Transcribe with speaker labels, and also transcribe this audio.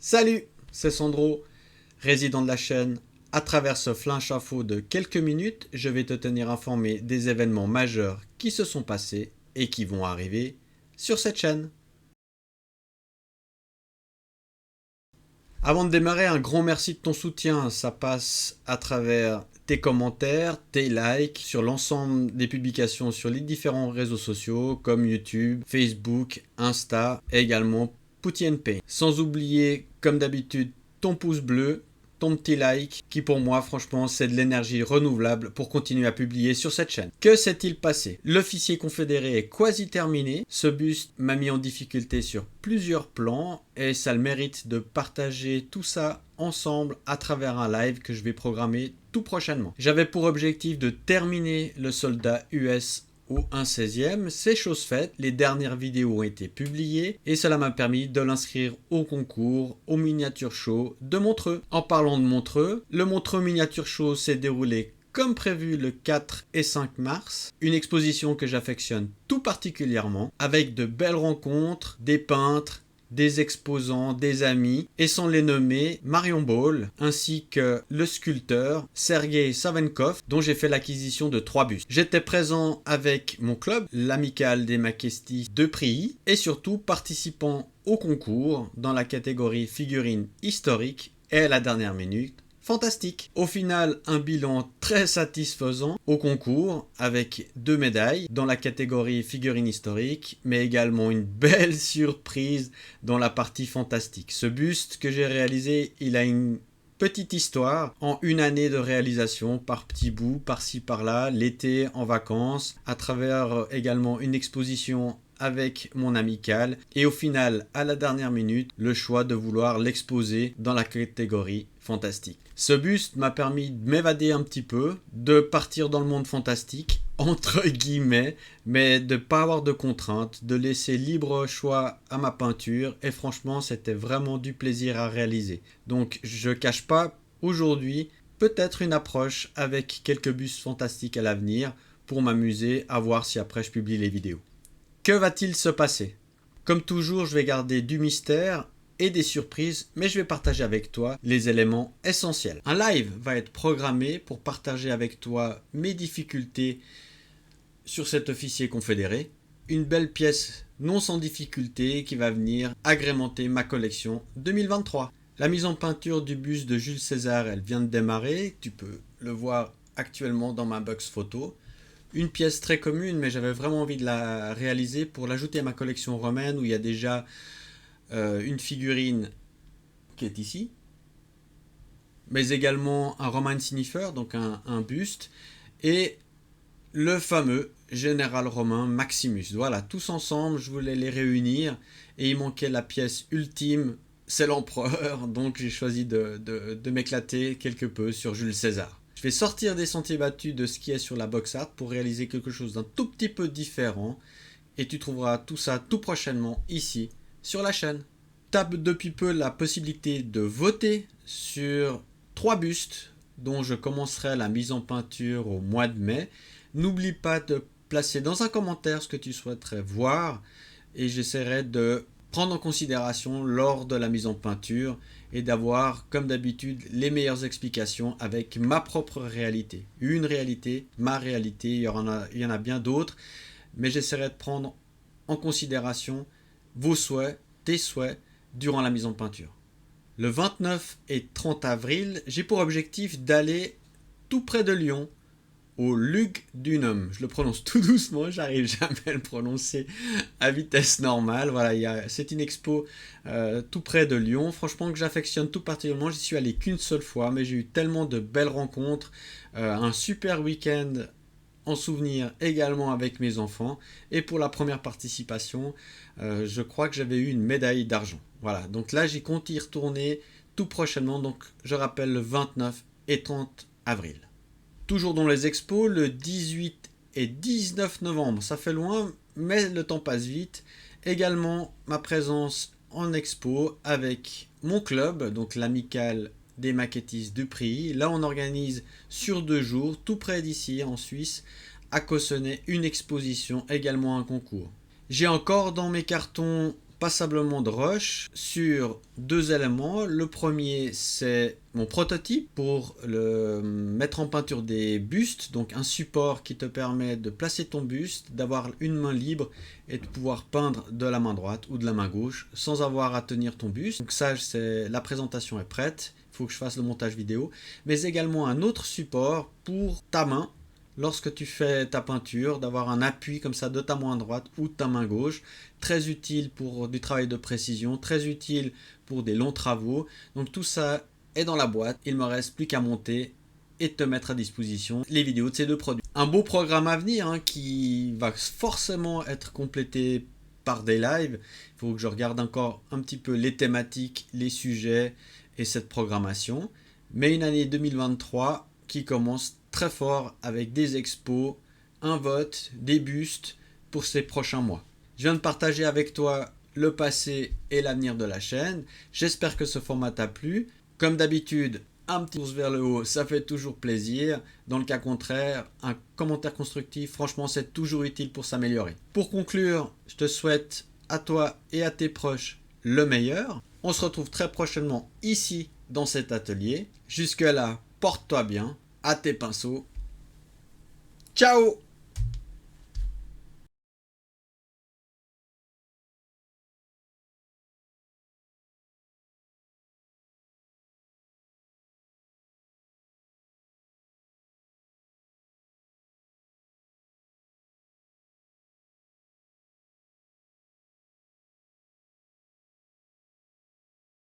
Speaker 1: Salut, c'est Sandro, résident de la chaîne. À travers ce flash info de quelques minutes, je vais te tenir informé des événements majeurs qui se sont passés et qui vont arriver sur cette chaîne. Avant de démarrer, un grand merci de ton soutien. Ça passe à travers tes commentaires, tes likes sur l'ensemble des publications sur les différents réseaux sociaux comme YouTube, Facebook, Insta et également PuttyNP. Sans oublier, comme d'habitude, ton pouce bleu, ton petit like qui pour moi franchement c'est de l'énergie renouvelable pour continuer à publier sur cette chaîne. Que s'est-il passé? L'officier confédéré est quasi terminé. Ce buste m'a mis en difficulté sur plusieurs plans et ça le mérite de partager tout ça ensemble à travers un live que je vais programmer tout prochainement. J'avais pour objectif de terminer le soldat US au 1/16e, c'est chose faite, les dernières vidéos ont été publiées et cela m'a permis de l'inscrire au concours, au miniature show de Montreux. En parlant de Montreux, le Montreux miniature show s'est déroulé comme prévu le 4 et 5 mars, une exposition que j'affectionne tout particulièrement, avec de belles rencontres, des peintres, des exposants, des amis, et sans les nommer Marion Ball, ainsi que le sculpteur Sergei Savenkov, dont j'ai fait l'acquisition de 3 bustes. J'étais présent avec mon club, l'Amicale des Makestis de Prilly, et surtout participant au concours dans la catégorie figurines historiques et à la dernière minute, fantastique. Au final, un bilan très satisfaisant au concours avec 2 médailles dans la catégorie figurine historique, mais également une belle surprise dans la partie fantastique. Ce buste que j'ai réalisé, il a une petite histoire en une année de réalisation par petits bouts, par-ci par-là, l'été en vacances, à travers également une exposition avec mon amicale et au final, à la dernière minute, le choix de vouloir l'exposer dans la catégorie fantastique. Ce buste m'a permis de m'évader un petit peu, de partir dans le monde fantastique, entre guillemets, mais de ne pas avoir de contraintes, de laisser libre choix à ma peinture et franchement, c'était vraiment du plaisir à réaliser. Donc, je cache pas, aujourd'hui, peut-être une approche avec quelques bustes fantastiques à l'avenir pour m'amuser à voir si après je publie les vidéos. Que va-t-il se passer? Comme toujours, je vais garder du mystère et des surprises, mais je vais partager avec toi les éléments essentiels. Un live va être programmé pour partager avec toi mes difficultés sur cet officier confédéré. Une belle pièce non sans difficulté qui va venir agrémenter ma collection 2023. La mise en peinture du buste de Jules César, elle vient de démarrer. Tu peux le voir actuellement dans ma box photo. Une pièce très commune, mais j'avais vraiment envie de la réaliser pour l'ajouter à ma collection romaine où il y a déjà une figurine qui est ici, mais également un Roman Sniffer, donc un buste, et le fameux général romain Maximus. Voilà, tous ensemble, je voulais les réunir et il manquait la pièce ultime, c'est l'empereur, donc j'ai choisi de m'éclater quelque peu sur Jules César. Je vais sortir des sentiers battus de ce qui est sur la box art pour réaliser quelque chose d'un tout petit peu différent. Et tu trouveras tout ça tout prochainement ici sur la chaîne. Tu as depuis peu la possibilité de voter sur 3 bustes dont je commencerai la mise en peinture au mois de mai. N'oublie pas de placer dans un commentaire ce que tu souhaiterais voir et j'essaierai de prendre en considération lors de la mise en peinture et d'avoir, comme d'habitude, les meilleures explications avec ma propre réalité. Une réalité, ma réalité, il y en a bien d'autres, mais j'essaierai de prendre en considération vos souhaits, tes souhaits, durant la mise en peinture. Le 29 et 30 avril, j'ai pour objectif d'aller tout près de Lyon, au Lugdunum. Je le prononce tout doucement, j'arrive jamais à le prononcer à vitesse normale. Voilà, c'est une expo tout près de Lyon. Franchement, que j'affectionne tout particulièrement. J'y suis allé qu'une seule fois, mais j'ai eu tellement de belles rencontres. Un super week-end en souvenir également avec mes enfants. Et pour la première participation, je crois que j'avais eu une médaille d'argent. Voilà, donc là, j'y compte y retourner tout prochainement. Donc, je rappelle le 29 et 30 avril. Toujours dans les expos, le 18 et 19 novembre, ça fait loin, mais le temps passe vite. Également, ma présence en expo avec mon club, donc l'Amicale des Makestis de Prilly. Là, on organise sur 2 jours, tout près d'ici, en Suisse, à Cossonay, une exposition, également un concours. J'ai encore dans mes cartons passablement de rush sur 2 éléments. Le premier, c'est mon prototype pour le mettre en peinture des bustes, donc un support qui te permet de placer ton buste, d'avoir une main libre et de pouvoir peindre de la main droite ou de la main gauche sans avoir à tenir ton buste. Donc ça, la présentation est prête, il faut que je fasse le montage vidéo, mais également un autre support pour ta main. Lorsque tu fais ta peinture, d'avoir un appui comme ça de ta main droite ou de ta main gauche, très utile pour du travail de précision, très utile pour des longs travaux. Donc tout ça est dans la boîte, il me reste plus qu'à monter et te mettre à disposition les vidéos de ces 2 produits. Un beau programme à venir qui va forcément être complété par des lives. Il faut que je regarde encore un petit peu les thématiques, les sujets et cette programmation. Mais une année 2023 qui commence très fort avec des expos, un vote, des bustes pour ces prochains mois. Je viens de partager avec toi le passé et l'avenir de la chaîne. J'espère que ce format t'a plu. Comme d'habitude, un petit pouce vers le haut, ça fait toujours plaisir. Dans le cas contraire, un commentaire constructif, franchement, c'est toujours utile pour s'améliorer. Pour conclure, je te souhaite à toi et à tes proches le meilleur. On se retrouve très prochainement ici dans cet atelier. Jusque-là, porte-toi bien. À tes pinceaux. Ciao!